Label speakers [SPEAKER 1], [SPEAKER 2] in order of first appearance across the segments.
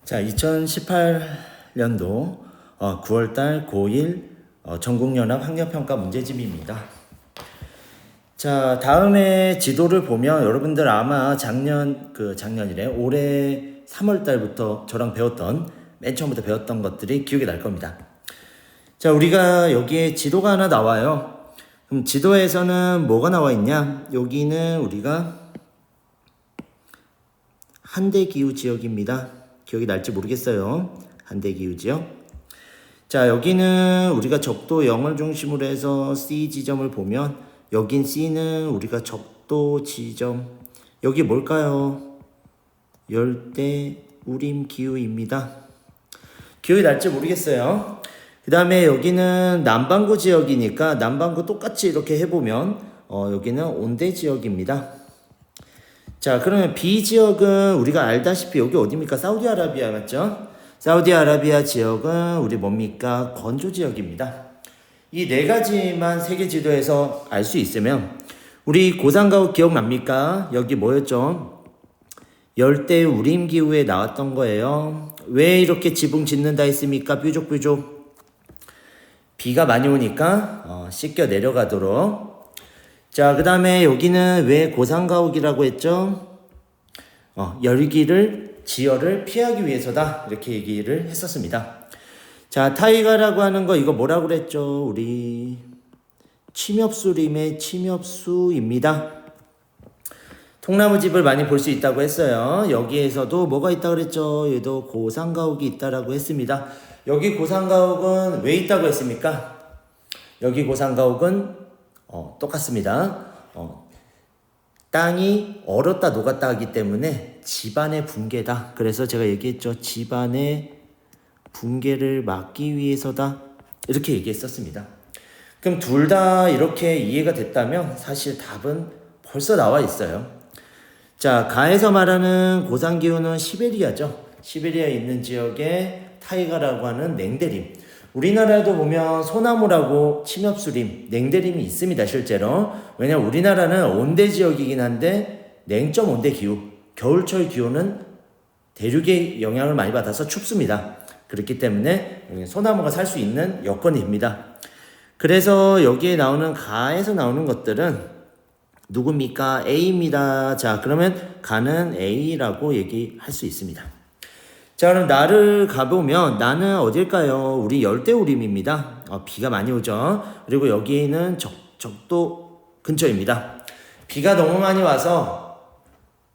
[SPEAKER 1] 자, 2018년도 9월달 고1 전국연합 학력평가 문제집입니다. 자, 다음에 지도를 보면 여러분들 아마 작년이래. 올해 3월달부터 저랑 배웠던, 맨 처음부터 배웠던 것들이 기억이 날 겁니다. 자, 우리가 여기에 지도가 하나 나와요. 그럼 지도에서는 뭐가 나와 있냐? 여기는 우리가 한대기후 지역입니다. 기억이 날지 모르겠어요. 한대기후 지역. 자, 여기는 우리가 적도 0을 중심으로 해서 C 지점을 보면 여긴 C는 우리가 적도 지점. 여기 뭘까요? 열대 우림 기후입니다. 기억이 날지 모르겠어요. 그 다음에 여기는 남반구 지역이니까 남반구 똑같이 이렇게 해보면 여기는 온대 지역입니다. 자, 그러면 B 지역은 우리가 알다시피 여기 어디입니까? 사우디아라비아 맞죠? 사우디아라비아 지역은 우리 뭡니까? 건조 지역입니다. 이 네 가지만 세계 지도에서 알 수 있으면 우리 고산가옥 기억납니까? 여기 뭐였죠? 열대 우림 기후에 나왔던 거예요. 왜 이렇게 지붕 짓는다 했습니까? 뾰족뾰족. 비가 많이 오니까 씻겨 내려가도록. 자, 그 다음에 여기는 왜 고산가옥이라고 했죠? 지열을 피하기 위해서다. 이렇게 얘기를 했었습니다. 자, 타이가라고 하는 거 이거 뭐라고 그랬죠? 우리 침엽수림의 침엽수입니다. 통나무집을 많이 볼 수 있다고 했어요. 여기에서도 뭐가 있다고 그랬죠? 얘도 고산가옥이 있다라고 했습니다. 여기 고산가옥은 왜 있다고 했습니까? 여기 고산가옥은 똑같습니다. 땅이 얼었다 녹았다 하기 때문에 지반의 붕괴다. 그래서 제가 얘기했죠. 지반의 붕괴를 막기 위해서다. 이렇게 얘기했었습니다. 그럼 둘 다 이렇게 이해가 됐다면 사실 답은 벌써 나와 있어요. 자, 가에서 말하는 고산기후는 시베리아죠. 시베리아에 있는 지역에 타이가라고 하는 냉대림. 우리나라에도 보면 소나무라고 침엽수림, 냉대림이 있습니다. 실제로. 왜냐면 우리나라는 온대 지역이긴 한데 냉점 온대 기후, 겨울철 기후는 대륙의 영향을 많이 받아서 춥습니다. 그렇기 때문에 소나무가 살 수 있는 여건입니다. 그래서 여기에 나오는 가에서 나오는 것들은 누굽니까? A입니다. 자, 그러면 가는 A라고 얘기할 수 있습니다. 자, 그럼 나를 가보면 나는 어딜까요? 우리 열대우림입니다. 비가 많이 오죠. 그리고 여기는 적도 근처입니다. 비가 너무 많이 와서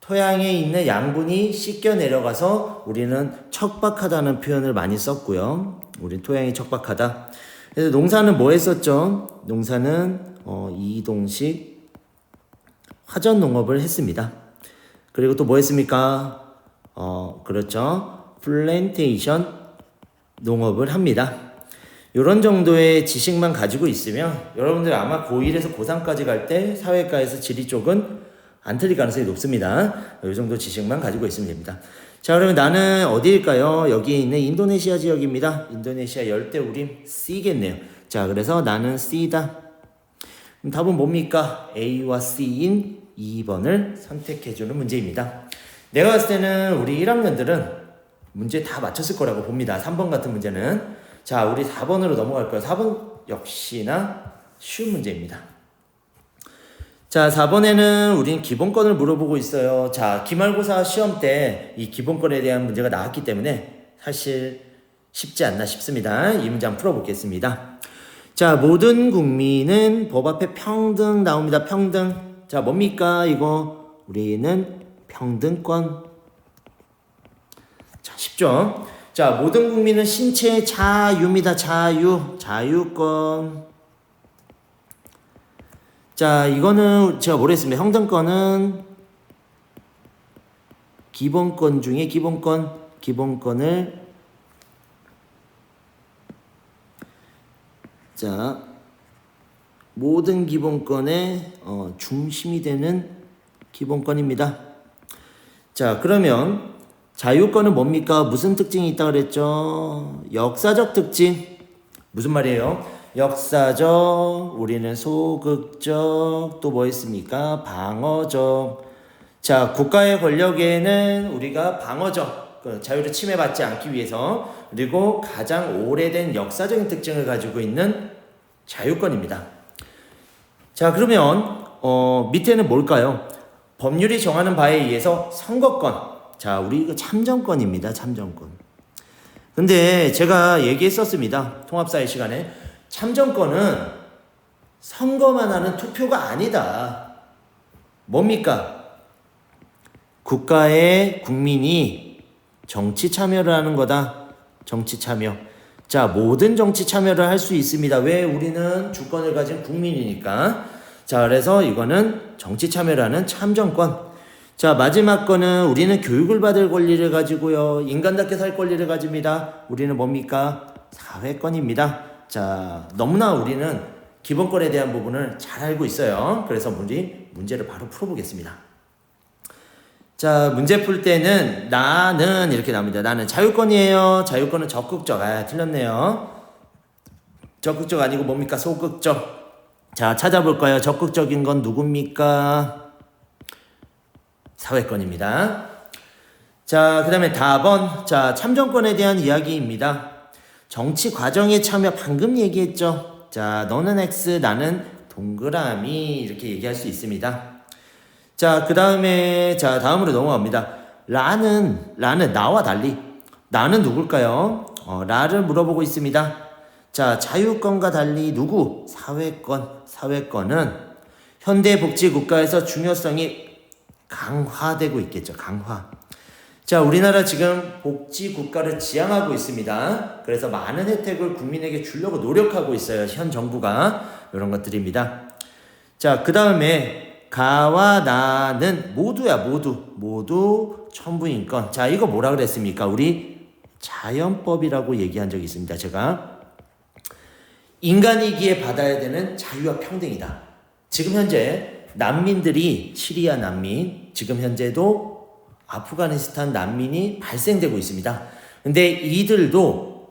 [SPEAKER 1] 토양에 있는 양분이 씻겨 내려가서 우리는 척박하다는 표현을 많이 썼고요. 우리 토양이 척박하다. 그래서 농사는 뭐 했었죠? 농사는 이동식 화전 농업을 했습니다. 그리고 또 뭐 했습니까? 그렇죠. 플랜테이션 농업을 합니다. 이런 정도의 지식만 가지고 있으면 여러분들 아마 고1에서 고3까지 갈 때 사회과에서 지리 쪽은 안 틀릴 가능성이 높습니다. 이 정도 지식만 가지고 있으면 됩니다. 자, 그러면 나는 어디일까요? 여기 있는 인도네시아 지역입니다. 인도네시아 열대우림 C겠네요. 자, 그래서 나는 C다. 그럼 답은 뭡니까? A와 C인 2번을 선택해주는 문제입니다. 내가 봤을 때는 우리 1학년들은 문제 다 맞췄을 거라고 봅니다. 3번 같은 문제는. 자, 우리 4번으로 넘어갈 거예요. 4번 역시나 쉬운 문제입니다. 자, 4번에는 우린 기본권을 물어보고 있어요. 자, 기말고사 시험 때 이 기본권에 대한 문제가 나왔기 때문에 사실 쉽지 않나 싶습니다. 이 문제 한번 풀어보겠습니다. 자, 모든 국민은 법 앞에 평등 나옵니다. 평등. 자, 뭡니까? 이거 우리는 평등권. 자, 쉽죠? 자, 모든 국민은 신체 자유입니다. 자유권. 자, 이거는 제가 뭐라 했습니다. 평등권은 기본권 중에 기본권을 자, 모든 기본권의 중심이 되는 기본권입니다. 자, 그러면 자유권은 뭡니까? 무슨 특징이 있다고 그랬죠? 역사적 특징. 무슨 말이에요? 역사적, 우리는 소극적, 또 뭐 있습니까? 방어적. 자, 국가의 권력에는 우리가 방어적, 그 자유를 침해받지 않기 위해서, 그리고 가장 오래된 역사적인 특징을 가지고 있는 자유권입니다. 자, 그러면 밑에는 뭘까요? 법률이 정하는 바에 의해서 선거권. 자, 우리 이거 참정권입니다. 참정권. 근데 제가 얘기했었습니다. 통합사회 시간에. 참정권은 선거만 하는 투표가 아니다. 뭡니까? 국가의 국민이 정치 참여를 하는 거다. 정치 참여. 자, 모든 정치 참여를 할 수 있습니다. 왜? 우리는 주권을 가진 국민이니까. 자, 그래서 이거는 정치 참여를 하는 참정권. 자, 마지막 거는 우리는 교육을 받을 권리를 가지고요. 인간답게 살 권리를 가집니다. 우리는 뭡니까? 사회권입니다. 자, 너무나 우리는 기본권에 대한 부분을 잘 알고 있어요. 그래서 우리 문제를 바로 풀어보겠습니다. 자, 문제 풀 때는 나는 이렇게 나옵니다. 나는 자유권이에요. 자유권은 적극적. 틀렸네요. 적극적 아니고 뭡니까? 소극적. 자, 찾아볼까요? 적극적인 건 누굽니까? 사회권입니다. 자, 그 다음에 답은, 자, 참정권에 대한 이야기입니다. 정치 과정에 참여, 방금 얘기했죠. 자, 너는 X, 나는 동그라미, 이렇게 얘기할 수 있습니다. 자, 그 다음에, 자, 다음으로 넘어갑니다. 라는 나와 달리, 나는 누굴까요? 라를 물어보고 있습니다. 자, 자유권과 달리 누구? 사회권은 현대복지국가에서 중요성이 강화되고 있겠죠. 강화. 자, 우리나라 지금 복지국가를 지향하고 있습니다. 그래서 많은 혜택을 국민에게 주려고 노력하고 있어요. 현 정부가. 이런 것들입니다. 자, 그 다음에 가와 나는 모두야. 모두 천부인권. 자, 이거 뭐라 그랬습니까? 우리 자연법이라고 얘기한 적이 있습니다. 제가 인간이기에 받아야 되는 자유와 평등이다. 지금 현재 난민들이, 시리아 난민, 지금 현재도 아프가니스탄 난민이 발생되고 있습니다. 근데 이들도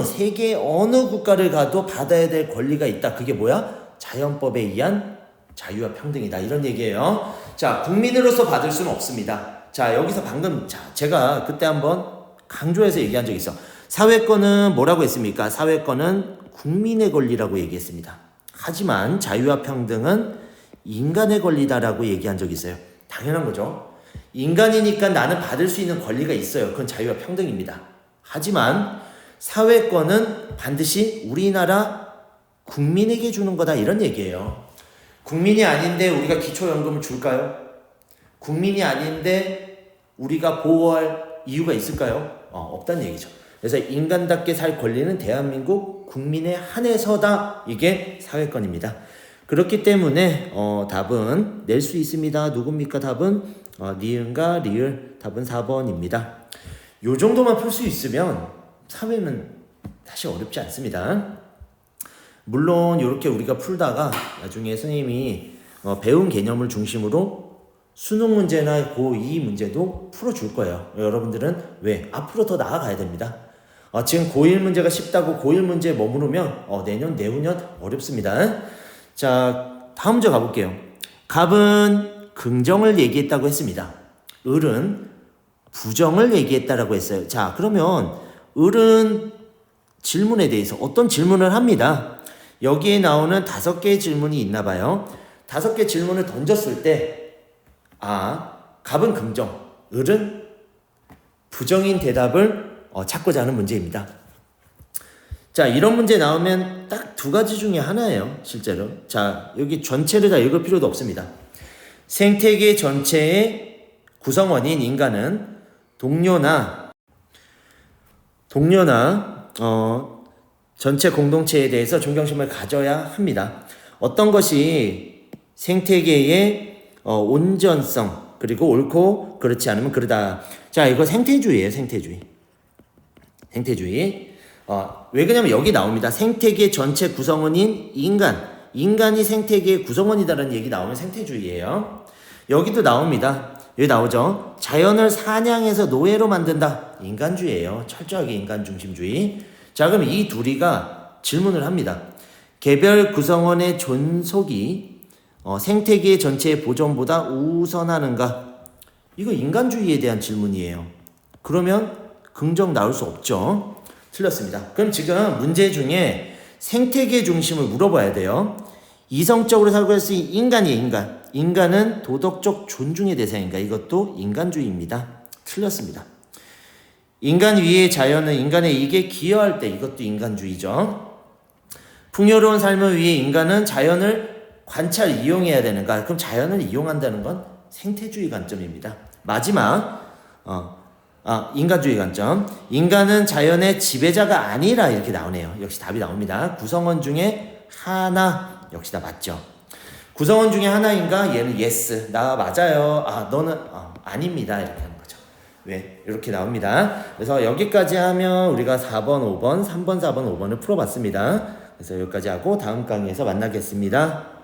[SPEAKER 1] 세계 어느 국가를 가도 받아야 될 권리가 있다. 그게 뭐야? 자연법에 의한 자유와 평등이다. 이런 얘기예요. 자, 국민으로서 받을 수는 없습니다. 자, 여기서 방금, 제가 그때 한번 강조해서 얘기한 적이 있어. 사회권은 뭐라고 했습니까? 사회권은 국민의 권리라고 얘기했습니다. 하지만 자유와 평등은 인간의 권리다라고 얘기한 적이 있어요. 당연한 거죠. 인간이니까 나는 받을 수 있는 권리가 있어요. 그건 자유와 평등입니다. 하지만 사회권은 반드시 우리나라 국민에게 주는 거다. 이런 얘기예요. 국민이 아닌데 우리가 기초연금을 줄까요? 국민이 아닌데 우리가 보호할 이유가 있을까요? 없다는 얘기죠. 그래서 인간답게 살 권리는 대한민국 국민에 한해서다. 이게 사회권입니다. 그렇기 때문에 답은 낼 수 있습니다. 누굽니까? 답은 니은과 리을. 답은 4번입니다. 요 정도만 풀 수 있으면 사회는 사실 어렵지 않습니다. 물론 이렇게 우리가 풀다가 나중에 선생님이 배운 개념을 중심으로 수능 문제나 고2 문제도 풀어줄 거예요. 여러분들은 왜? 앞으로 더 나아가야 됩니다. 지금 고1 문제가 쉽다고 고1 문제에 머무르면 내년, 내후년 어렵습니다. 자, 다음 문제 가볼게요. 갑은 긍정을 얘기했다고 했습니다. 을은 부정을 얘기했다라고 했어요. 자, 그러면 을은 질문에 대해서 어떤 질문을 합니다. 여기에 나오는 5개의 질문이 있나 봐요. 5개 질문을 던졌을 때 갑은 긍정, 을은 부정인 대답을 찾고자 하는 문제입니다. 자, 이런 문제 나오면 딱 2가지 중에 하나예요, 실제로. 자, 여기 전체를 다 읽을 필요도 없습니다. 생태계 전체의 구성원인 인간은 동료나 전체 공동체에 대해서 존경심을 가져야 합니다. 어떤 것이 생태계의 온전성, 그리고 옳고 그렇지 않으면 그러다. 자, 이거 생태주의예요. 생태주의. 왜 그러냐면 여기 나옵니다. 생태계 전체 구성원인 인간이 생태계의 구성원이다라는 얘기 나오면 생태주의예요. 여기도 나옵니다. 여기 나오죠. 자연을 사냥해서 노예로 만든다. 인간주의예요. 철저하게 인간중심주의. 자, 그럼 이 둘이가 질문을 합니다. 개별 구성원의 존속이 생태계 전체의 보존보다 우선하는가? 이거 인간주의에 대한 질문이에요. 그러면 긍정 나올 수 없죠. 틀렸습니다. 그럼 지금 문제 중에 생태계 중심을 물어봐야 돼요. 이성적으로 살고 있을 인간이에요, 인간. 인간은 도덕적 존중의 대상인가? 이것도 인간주의입니다. 틀렸습니다. 인간 위의 자연은 인간의 이익에 기여할 때, 이것도 인간주의죠. 풍요로운 삶을 위해 인간은 자연을 관찰, 이용해야 되는가? 그럼 자연을 이용한다는 건 생태주의 관점입니다. 마지막, 인간주의 관점. 인간은 자연의 지배자가 아니라 이렇게 나오네요. 역시 답이 나옵니다. 구성원 중에 하나, 역시 다 맞죠. 구성원 중에 하나인가? 얘는 yes. 나 맞아요. 너는 아닙니다. 이렇게 하는 거죠. 왜? 이렇게 나옵니다. 그래서 여기까지 하면 우리가 4번, 5번, 3번, 4번, 5번을 풀어봤습니다. 그래서 여기까지 하고 다음 강의에서 만나겠습니다.